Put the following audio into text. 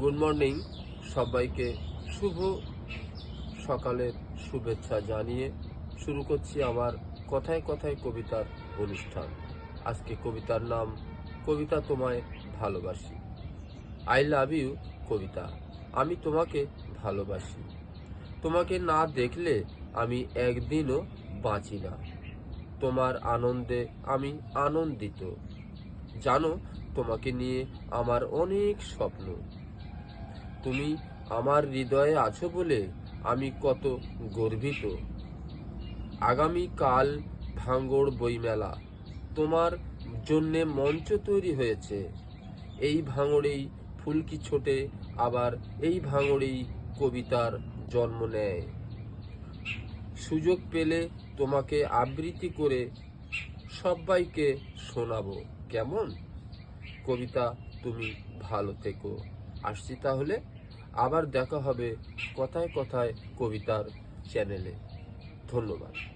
Good morning. সবাইকে শুভ সকালের শুভেচ্ছা জানিয়ে শুরু করছি আমার কথায় কথায় কবিতার অনুষ্ঠান। আজকে কবিতার নাম কবিতা তোমায় ভালোবাসি। আই লাভ ইউ কবিতা। আমি তোমাকে ভালোবাসি। তোমাকে না দেখলে আমি একদিনও বাঁচি না। তোমার আনন্দে আমি আনন্দিত। জানো, তোমাকে নিয়ে আমার অনেক স্বপ্ন। তুমি আমার হৃদয়ে আছো বলে আমি কত গর্বিত। আগামীকাল ভাঙড় বইমেলা, তোমার জন্যে মঞ্চ তৈরি হয়েছে। এই ভাঙড়েই ফুলকি ছোটে, আবার এই ভাঙড়েই কবিতার জন্ম নেয়। সুযোগ পেলে তোমাকে আবৃত্তি করে সবাইকে শোনাবো, কেমন? কবিতা তুমি ভালো থেকো। আসছি তাহলে, আবার দেখা হবে কথায় কথায় কবিতার চ্যানেলে। ধন্যবাদ।